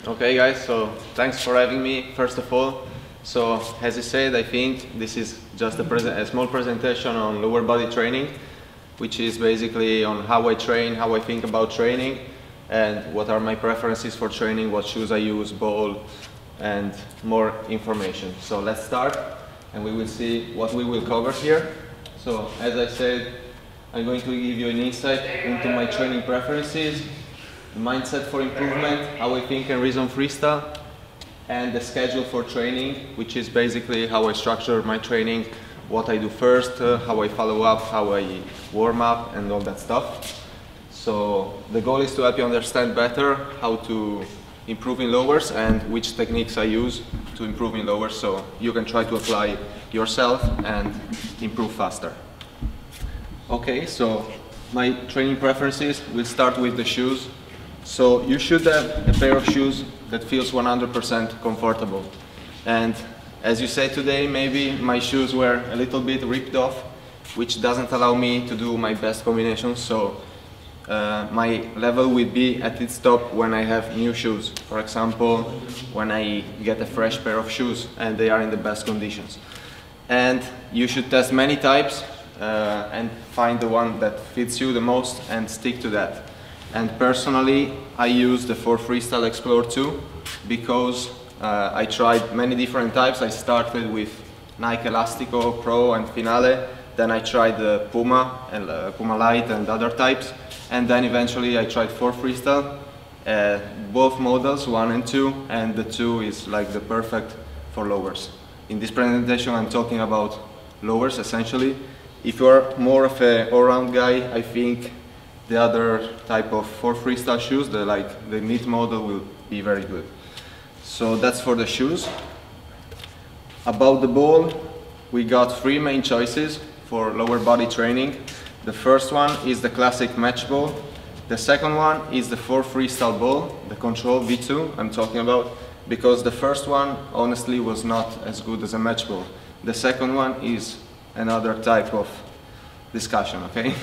Okay guys, so thanks for having me first of all. So as I said, I think this is just a small presentation on lower body training, which is basically on how I train, how I think about training, and what are my preferences for training, what shoes I use, ball, and more information. So let's start and we will see what we will cover here. So as I said, I'm going to give you an insight into my training preferences, mindset for improvement, how I think and reason freestyle, and the schedule for training, which is basically how I structure my training, what I do first, how I follow up, how I warm up, and all that stuff. So the goal is to help you understand better how to improve in lowers and which techniques I use to improve in lowers, so you can try to apply yourself and improve faster. Okay, so my training preferences, we'll start with the shoes. So you should have a pair of shoes that feels 100% comfortable. And as you say today, maybe my shoes were a little bit ripped off, which doesn't allow me to do my best combinations. So my level will be at its top when I have new shoes. For example, when I get a fresh pair of shoes and they are in the best conditions. And you should test many types and find the one that fits you the most and stick to that. And personally, I use the Freestyle Explore 2 because I tried many different types. I started with Nike Elastico, Pro and Finale, then I tried the Puma and Puma Light and other types, and then eventually I tried Freestyle, both models 1 and 2, and the 2 is like the perfect for lowers. In this presentation I'm talking about lowers essentially. If you are more of an all-round guy, I think the other type of Freestyle shoes, the mid model, will be very good. So that's for the shoes. About the ball, we got 3 main choices for lower body training. The first one is the classic match ball. The second one is the Freestyle ball, the Control V2 I'm talking about, because the first one honestly was not as good as a match ball. The second one is another type of discussion, okay?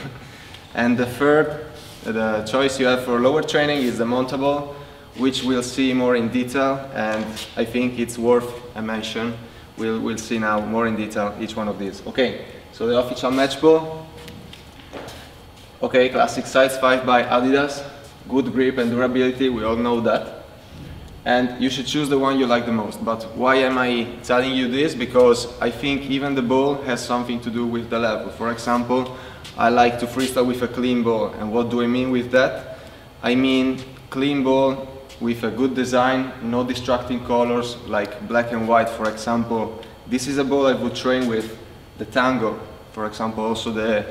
And the third, the choice you have for lower training is the mountable, which we'll see more in detail, and I think it's worth a mention. We'll see now more in detail each one of these. Okay, so the official match ball. Okay, classic size 5 by Adidas. Good grip and durability, we all know that. And you should choose the one you like the most. But why am I telling you this? Because I think even the ball has something to do with the level. For example, I like to freestyle with a clean ball. And what do I mean with that? I mean clean ball with a good design, no distracting colors like black and white. For example, this is a ball I would train with. The Tango, for example, also the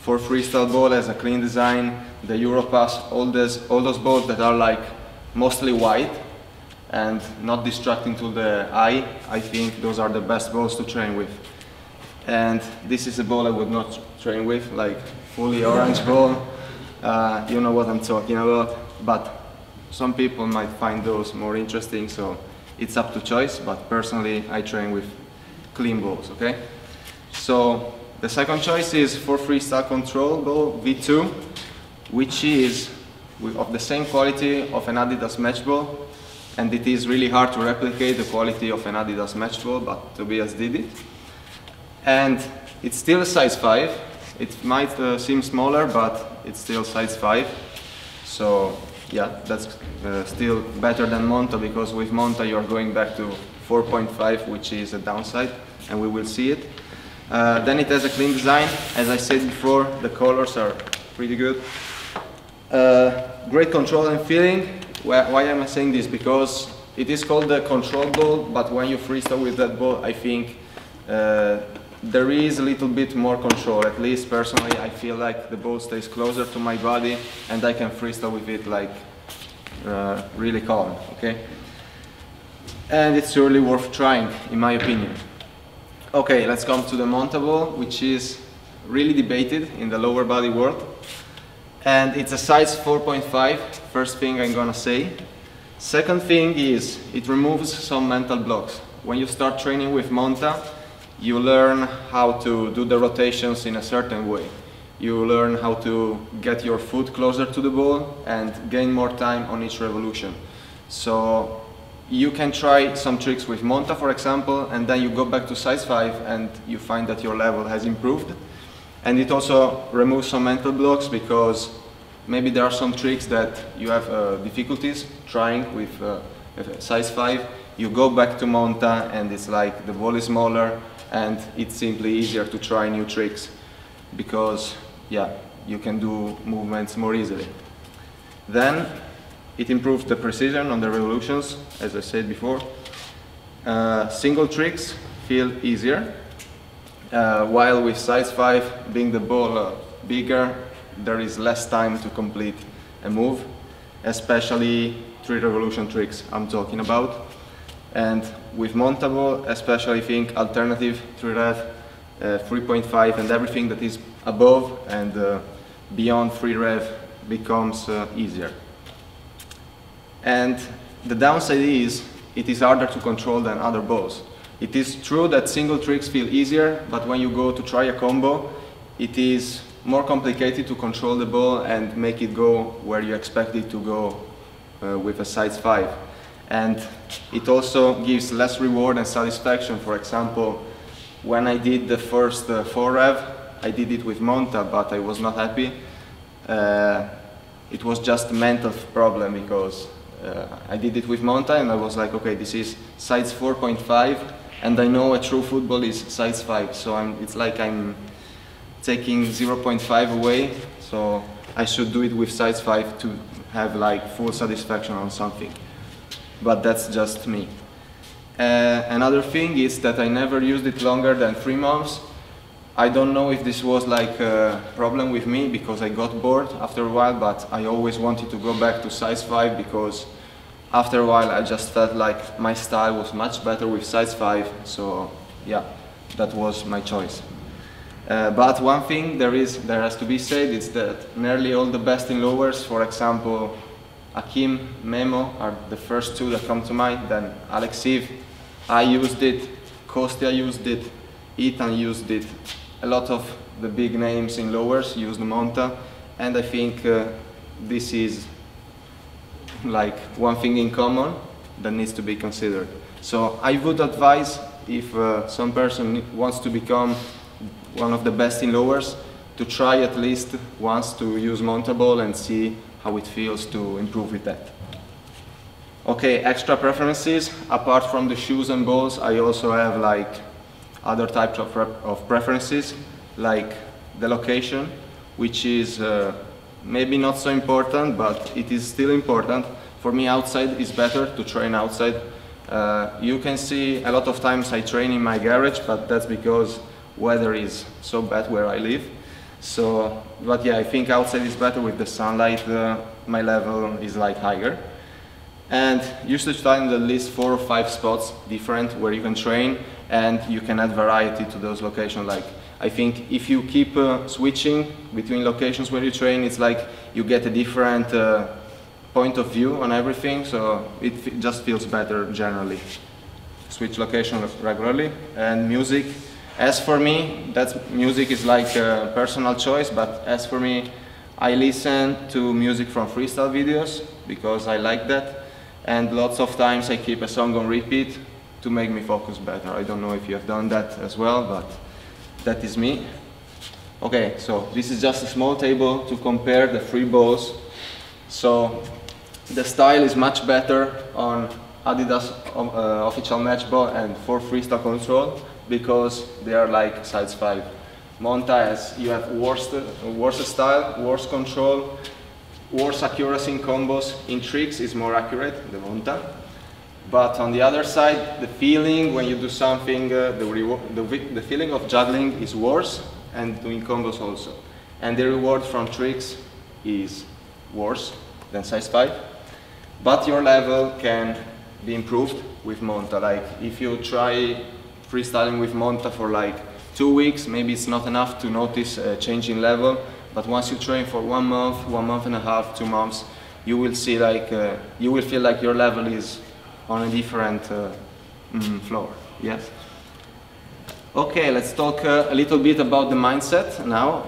Freestyle ball has a clean design. The Europass, all those balls that are like mostly white and not distracting to the eye, I think those are the best balls to train with. And this is a ball I would not train with, like fully orange ball. You know what I'm talking about, but some people might find those more interesting, so it's up to choice, but personally I train with clean balls, okay? So the second choice is Freestyle Control ball V2, which is of the same quality of an Adidas match ball, and it is really hard to replicate the quality of an Adidas match ball, but Tobias did it. And it's still a size 5. It might seem smaller, but it's still size 5. So yeah, that's still better than Monta, because with Monta you're going back to 4.5, which is a downside, and we will see it. Then it has a clean design. As I said before, the colors are pretty good. Great control and feeling. Why am I saying this? Because it is called the control ball, but when you freestyle with that ball, I think there is a little bit more control. At least personally, I feel like the ball stays closer to my body and I can freestyle with it like really calm, okay? And it's really worth trying, in my opinion. Okay, let's come to the mountable, which is really debated in the lower body world. And it's a size 4.5, first thing I'm gonna say. Second thing is, it removes some mental blocks. When you start training with Monta, you learn how to do the rotations in a certain way. You learn how to get your foot closer to the ball and gain more time on each revolution. So you can try some tricks with Monta, for example, and then you go back to size 5 and you find that your level has improved. And it also removes some mental blocks, because maybe there are some tricks that you have difficulties trying with size 5. You go back to Monta and it's like the ball is smaller and it's simply easier to try new tricks, because yeah, you can do movements more easily. Then it improves the precision on the revolutions, as I said before. Single tricks feel easier, while with size 5, being the ball bigger, there is less time to complete a move, especially 3 revolution tricks I'm talking about. And with Monta ball, especially I think alternative 3 rev, 3.5 and everything that is above and beyond 3 rev becomes easier. And the downside is, it is harder to control than other balls. It is true that single tricks feel easier, but when you go to try a combo, it is more complicated to control the ball and make it go where you expect it to go with a size 5. And it also gives less reward and satisfaction. For example, when I did the first 4 rev, I did it with Monta, but I was not happy. It was just a mental problem, because I did it with Monta and I was like, okay, this is size 4.5 and I know a true football is size 5, so it's like I'm taking 0.5 away, so I should do it with size 5 to have like full satisfaction on something. But that's just me. Another thing is that I never used it longer than 3 months. I don't know if this was like a problem with me, because I got bored after a while, but I always wanted to go back to size 5, because after a while I just felt like my style was much better with size 5, so yeah, that was my choice. But one thing there has to be said is that nearly all the best in lowers, for example, Akim, Memo are the first 2 that come to mind, then Alexiv, I used it, Kostya used it, Ethan used it, a lot of the big names in lowers used Monta, and I think this is like one thing in common that needs to be considered. So I would advise, if some person wants to become one of the best in lowers, to try at least once to use Monta ball and see how it feels to improve with that. Okay, extra preferences. Apart from the shoes and balls, I also have like other types of preferences, like the location, which is maybe not so important, but it is still important. For me, outside is better to train outside. You can see a lot of times I train in my garage, but that's because weather is so bad where I live. So, but yeah, I think outside is better with the sunlight. My level is like higher. And you should find at least 4 or 5 spots different where you can train, and you can add variety to those locations. Like, I think if you keep switching between locations where you train, it's like you get a different point of view on everything, so it just feels better generally. Switch location regularly. And music. As for me, music is like a personal choice, but as for me, I listen to music from freestyle videos because I like that. And lots of times I keep a song on repeat to make me focus better. I don't know if you have done that as well, but that is me. Okay, so this is just a small table to compare the 3 balls. So the style is much better on Adidas official match ball and for freestyle control, because they are like size 5. Monta, as you have worse style, worse control, worse accuracy in combos. In tricks is more accurate, the Monta. But on the other side, the feeling when you do something, the feeling of juggling is worse, and doing combos also. And the reward from tricks is worse than size 5. But your level can be improved with Monta. Like, if you try freestyling with Monta for like 2 weeks, maybe it's not enough to notice a change in level. But once you train for 1 month, 1 month and a half, 2 months, you will see like you will feel like your level is on a different floor. Yes. Okay, let's talk a little bit about the mindset now.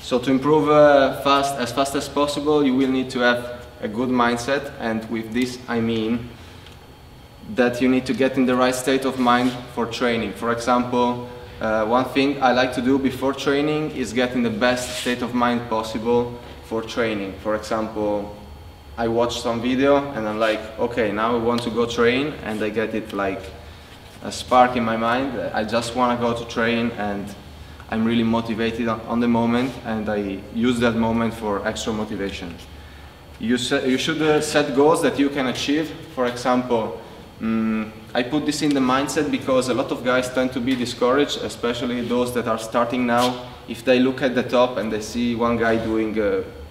So to improve as fast as possible, you will need to have a good mindset, and with this I mean that you need to get in the right state of mind for training. For example, one thing I like to do before training is get in the best state of mind possible for training. For example, I watch some video and I'm like, okay, now I want to go train, and I get it like a spark in my mind. I just want to go to train and I'm really motivated on the moment, and I use that moment for extra motivation. You should set goals that you can achieve. For example, I put this in the mindset because a lot of guys tend to be discouraged, especially those that are starting now. If they look at the top and they see one guy doing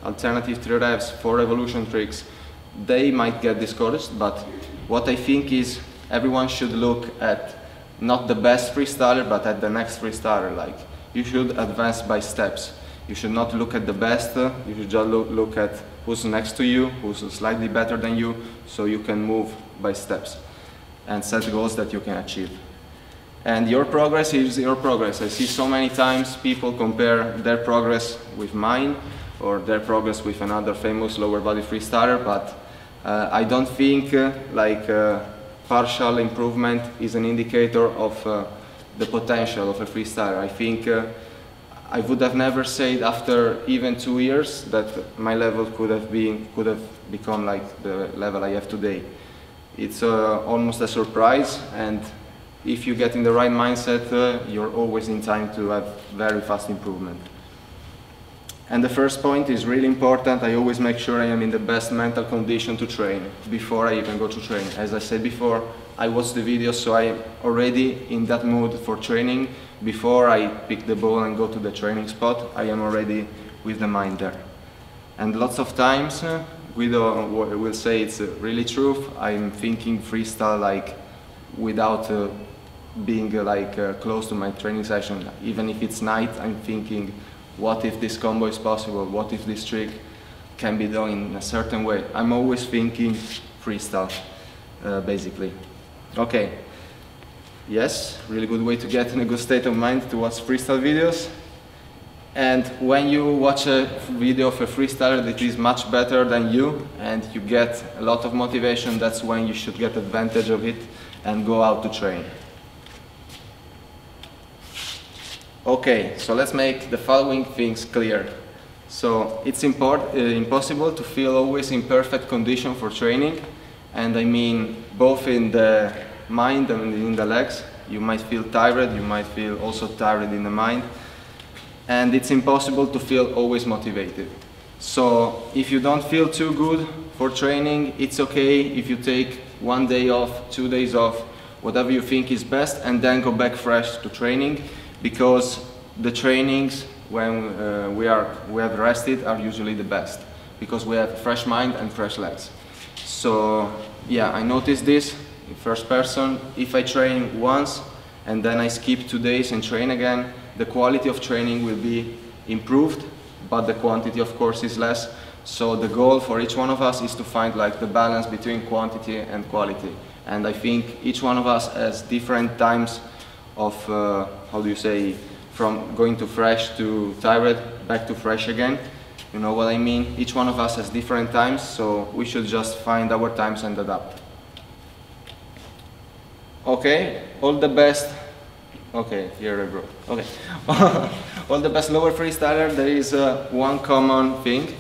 alternative 3 reps, 4 evolution tricks, they might get discouraged. But what I think is everyone should look at not the best freestyler, but at the next freestyler. Like, you should advance by steps. You should not look at the best, you should just look at who's next to you, who's slightly better than you, so you can move by steps and set goals that you can achieve. And your progress is your progress. I see so many times people compare their progress with mine or their progress with another famous lower body freestyler, but I don't think partial improvement is an indicator of the potential of a freestyler. I think I would have never said after even 2 years that my level could have become like the level I have today. It's almost a surprise, and if you get in the right mindset, you're always in time to have very fast improvement. And the first point is really important. I always make sure I am in the best mental condition to train before I even go to train. As I said before, I watch the videos, so I am already in that mood for training. Before I pick the ball and go to the training spot, I am already with the mind there. And lots of times, Guido will say it's really true, I'm thinking freestyle like without being close to my training session. Even if it's night, I'm thinking, what if this combo is possible? What if this trick can be done in a certain way? I'm always thinking freestyle, basically. Okay, yes, really good way to get in a good state of mind to watch freestyle videos. And when you watch a video of a freestyler that is much better than you and you get a lot of motivation, that's when you should get advantage of it and go out to train. Okay, so let's make the following things clear. So it's impossible to feel always in perfect condition for training, and I mean both in the mind and in the legs. You might feel tired, you might feel also tired in the mind, and it's impossible to feel always motivated. So if you don't feel too good for training, it's okay if you take 1 day off, 2 days off, whatever you think is best, and then go back fresh to training, because the trainings when we have rested are usually the best, because we have a fresh mind and fresh legs. So yeah, I noticed this in first person. If I train once and then I skip 2 days and train again, the quality of training will be improved, but the quantity of course is less. So the goal for each one of us is to find like the balance between quantity and quality. And I think each one of us has different times of, how do you say, from going to fresh to tired, back to fresh again. You know what I mean? Each one of us has different times, so we should just find our times and adapt. Okay, all the best. Okay, here I bro. Okay, all the best lower freestyler. There is one common thing,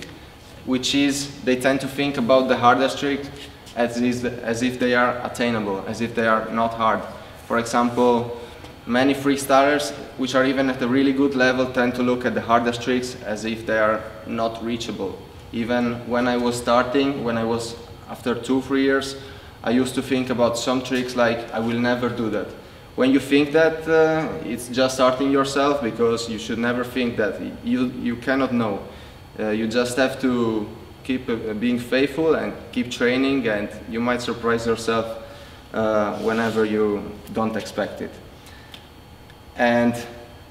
which is they tend to think about the hardest trick as if they are attainable, as if they are not hard. For example, many freestylers, which are even at a really good level, tend to look at the hardest tricks as if they are not reachable. Even when I was starting, after 2-3 years, I used to think about some tricks like, I will never do that. When you think that, it's just starting yourself, because you should never think that. You cannot know. You just have to keep being faithful and keep training, and you might surprise yourself whenever you don't expect it. And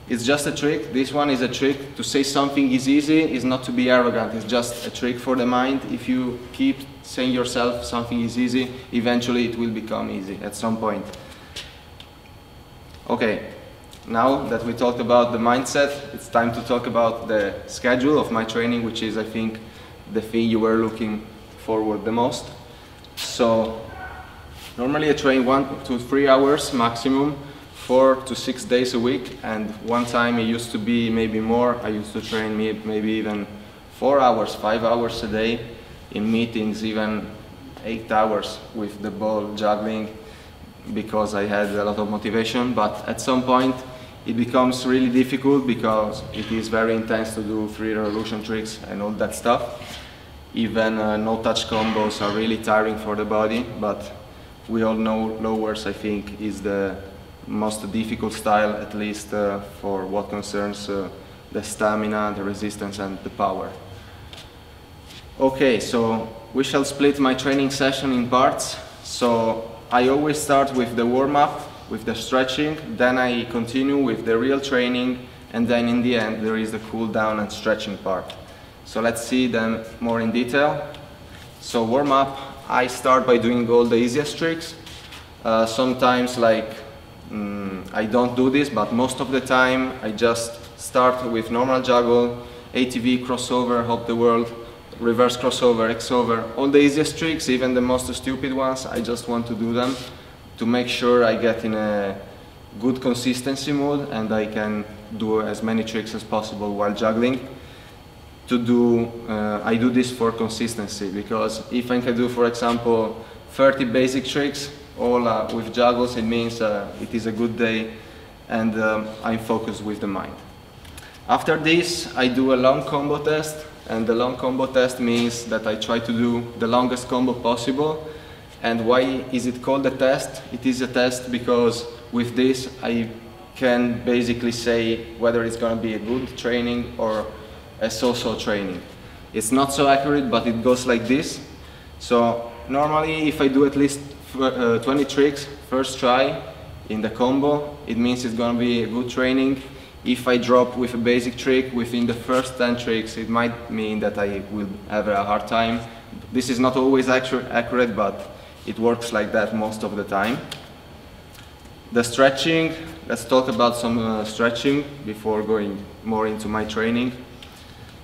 it's just a trick. This one is a trick. To say something is easy is not to be arrogant. It's just a trick for the mind. If you keep saying yourself something is easy, eventually it will become easy at some point. Okay, now that we talked about the mindset, it's time to talk about the schedule of my training, which is, I think, the thing you were looking forward the most. So Normally I train 1 to 3 hours maximum, 4 to 6 days a week, and one time it used to be maybe more. I used to train maybe even 4 hours, 5 hours a day, in meetings even 8 hours with the ball juggling, because I had a lot of motivation. But at some point it becomes really difficult because it is very intense to do free revolution tricks and all that stuff. Even no-touch combos are really tiring for the body, but we all know lowers, I think, is the most difficult style, at least for what concerns the stamina, the resistance and the power. Okay, so we shall split my training session in parts. So I always start with the warm-up, with the stretching, then I continue with the real training, and then in the end there is the cool down and stretching part. So let's see them more in detail. So warm-up, I start by doing all the easiest tricks. Sometimes I don't do this, but most of the time I just start with normal juggle, ATV, crossover, hop the world, reverse crossover, X-over, all the easiest tricks, even the most stupid ones. I just want to do them to make sure I get in a good consistency mode and I can do as many tricks as possible while juggling. I do this for consistency, because if I can do, for example, 30 basic tricks all with juggles, it means it is a good day and I'm focused with the mind. After this I do a long combo test, and the long combo test means that I try to do the longest combo possible. And why is it called a test? It is a test because with this I can basically say whether it's going to be a good training or a so-so training. It's not so accurate, but it goes like this. So normally if I do at least 20 tricks first try in the combo, it means it's going to be a good training. If I drop with a basic trick within the first 10 tricks, it might mean that I will have a hard time. This is not always accurate, but it works like that most of the time. The stretching, let's talk about some stretching before going more into my training.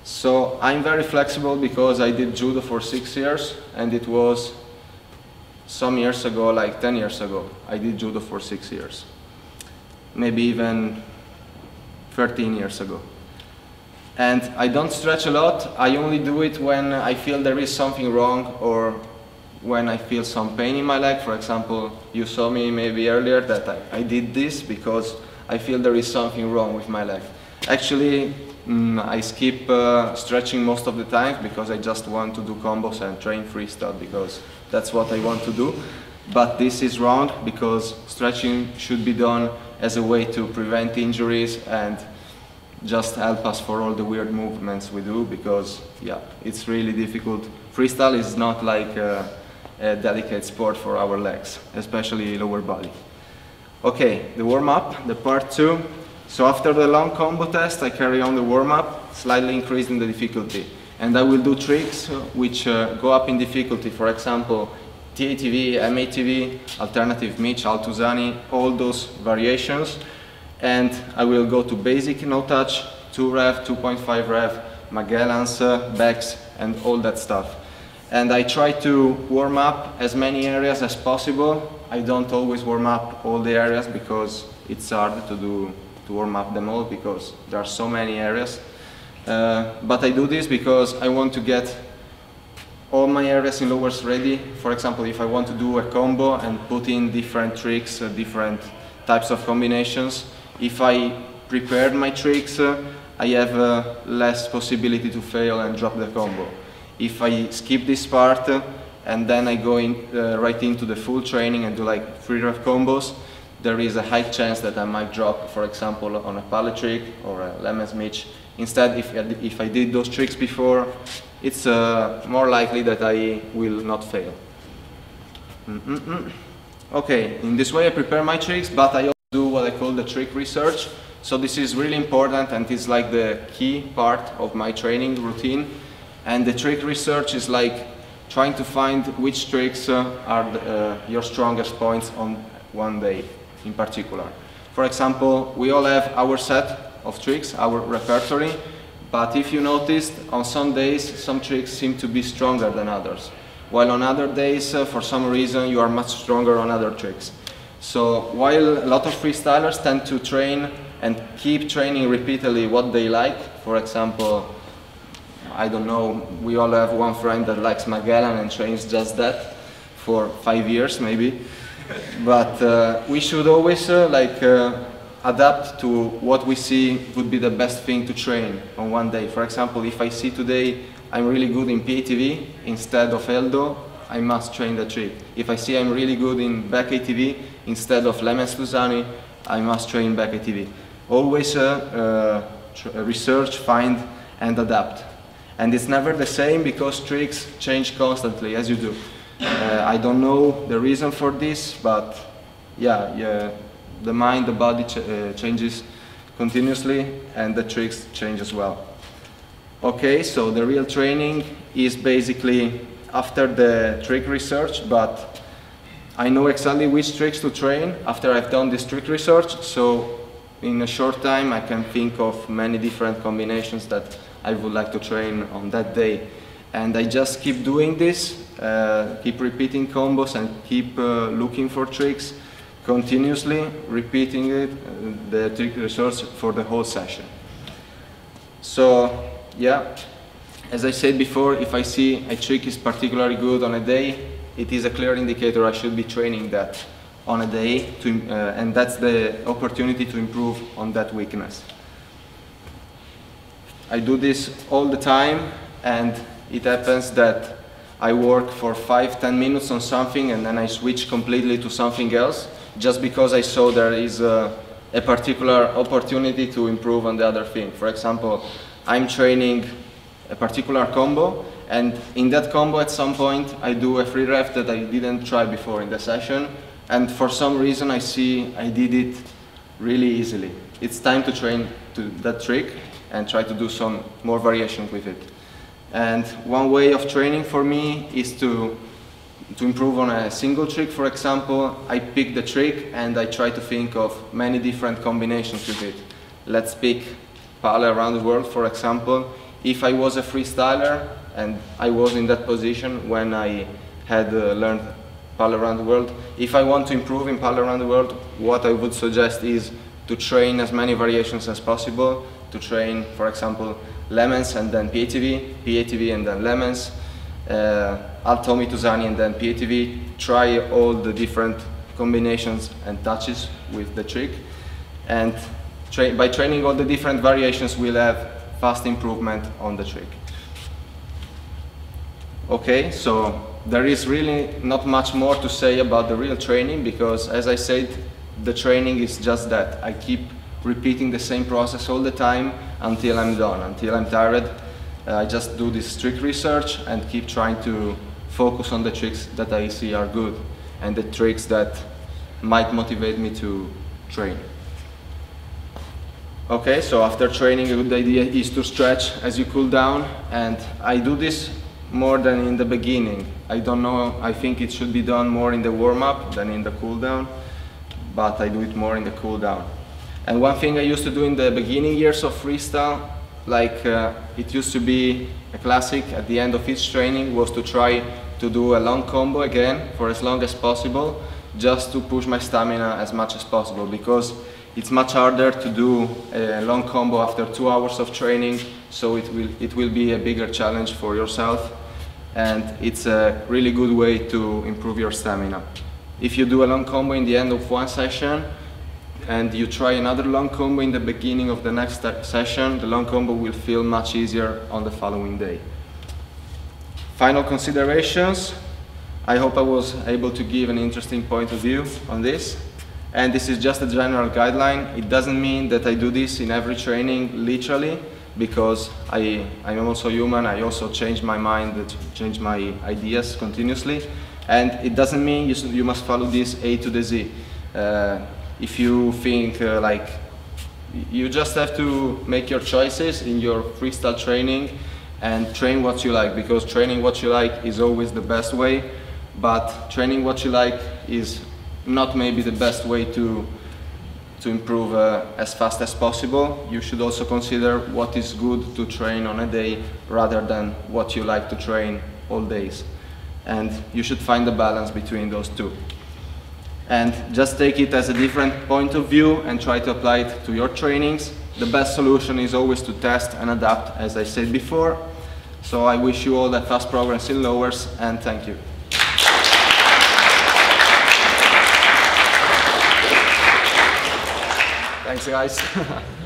So I'm very flexible because I did judo for 6 years, and it was some years ago, like 10 years ago, I did judo for 6 years. Maybe even 13 years ago. And I don't stretch a lot. I only do it when I feel there is something wrong, or when I feel some pain in my leg. For example, you saw me maybe earlier that I did this because I feel there is something wrong with my leg. Actually, I skip stretching most of the time because I just want to do combos and train freestyle, because that's what I want to do. But this is wrong, because stretching should be done as a way to prevent injuries and just help us for all the weird movements we do, because yeah, it's really difficult. Freestyle is not like a dedicated sport for our legs, especially lower body. Okay, the warm-up, the part 2. So after the long combo test, I carry on the warm-up, slightly increasing the difficulty. And I will do tricks which go up in difficulty. For example, TATV, MATV, alternative Mitch, Altuzani, all those variations. And I will go to basic no touch, 2 rev, 2.5 rev, Magellan's, backs, and all that stuff. And I try to warm up as many areas as possible. I don't always warm up all the areas because it's hard to warm up them all, because there are so many areas. But I do this because I want to get all my areas in lowers ready. For example, if I want to do a combo and put in different tricks, different types of combinations, if I prepared my tricks, I have less possibility to fail and drop the combo. If I skip this part and then I go right into the full training and do like 3 rev combos, there is a high chance that I might drop, for example, on a pallet trick or a lemon mitch. Instead, if I did those tricks before, it's more likely that I will not fail. Okay, in this way I prepare my tricks, but I also do what I call the trick research. So this is really important, and it's like the key part of my training routine. And the trick research is like trying to find which tricks are your strongest points on one day in particular. For example, we all have our set of tricks, our repertory, but if you noticed, on some days some tricks seem to be stronger than others. while on other days, for some reason, you are much stronger on other tricks. So while a lot of freestylers tend to train and keep training repeatedly what they like, for example, I don't know, we all have one friend that likes Magellan and trains just that for 5 years maybe, but we should always adapt to what we see would be the best thing to train on one day. For example, if I see today I'm really good in PATV instead of Eldo, I must train the trick. If I see I'm really good in back ATV instead of Lemens Lusani, I must train back ATV. Always research, find and adapt. And it's never the same because tricks change constantly, as you do. I don't know the reason for this, but yeah, the mind, the body changes continuously and the tricks change as well. Okay, so the real training is basically after the trick research, but I know exactly which tricks to train after I've done this trick research, so in a short time I can think of many different combinations that I would like to train on that day. And I just keep doing this, keep repeating combos and keep looking for tricks, continuously repeating it, the trick research for the whole session. So yeah, as I said before, if I see a trick is particularly good on a day, it is a clear indicator I should be training that on a day, and that's the opportunity to improve on that weakness. I do this all the time, and it happens that I work for 5–10 minutes on something and then I switch completely to something else, just because I saw there is a particular opportunity to improve on the other thing. For example, I'm training a particular combo, and in that combo at some point I do a free rep that I didn't try before in the session, and for some reason I see I did it really easily. It's time to train to that trick and try to do some more variations with it. And one way of training for me is to improve on a single trick. For example, I pick the trick and I try to think of many different combinations with it. Let's pick parallel around the world, for example. If I was a freestyler and I was in that position when I had learned parallel around the world, if I want to improve in parallel around the world, what I would suggest is to train as many variations as possible, to train, for example, Lemens and then PATV, PATV and then Lemens, Altomi Tusani and then PATV. Try all the different combinations and touches with the trick, and by training all the different variations we'll have fast improvement on the trick. Okay, so there is really not much more to say about the real training, because as I said, the training is just that. I keep repeating the same process all the time until I'm done, until I'm tired. I just do this strict research and keep trying to focus on the tricks that I see are good and the tricks that might motivate me to train. Okay, so after training, a good idea is to stretch as you cool down, and I do this more than in the beginning. I don't know, I think it should be done more in the warm-up than in the cool down, but I do it more in the cool down. And one thing I used to do in the beginning years of freestyle, like it used to be a classic at the end of each training, was to try to do a long combo again for as long as possible, just to push my stamina as much as possible, because it's much harder to do a long combo after 2 hours of training, so it will be a bigger challenge for yourself, and it's a really good way to improve your stamina. If you do a long combo in the end of one session, and you try another long combo in the beginning of the next session, the long combo will feel much easier on the following day. Final considerations. I hope I was able to give an interesting point of view on this. And this is just a general guideline. It doesn't mean that I do this in every training, literally, because I'm also human. I also change my mind, change my ideas continuously. And it doesn't mean you must follow this A to the Z. If you think like you just have to make your choices in your freestyle training and train what you like, because training what you like is always the best way, but training what you like is not maybe the best way to improve as fast as possible. You should also consider what is good to train on a day rather than what you like to train all days. and you should find the balance between those two. And just take it as a different point of view and try to apply it to your trainings. The best solution is always to test and adapt, as I said before. So I wish you all the fast progress in lowers, and thank you. Thanks, guys.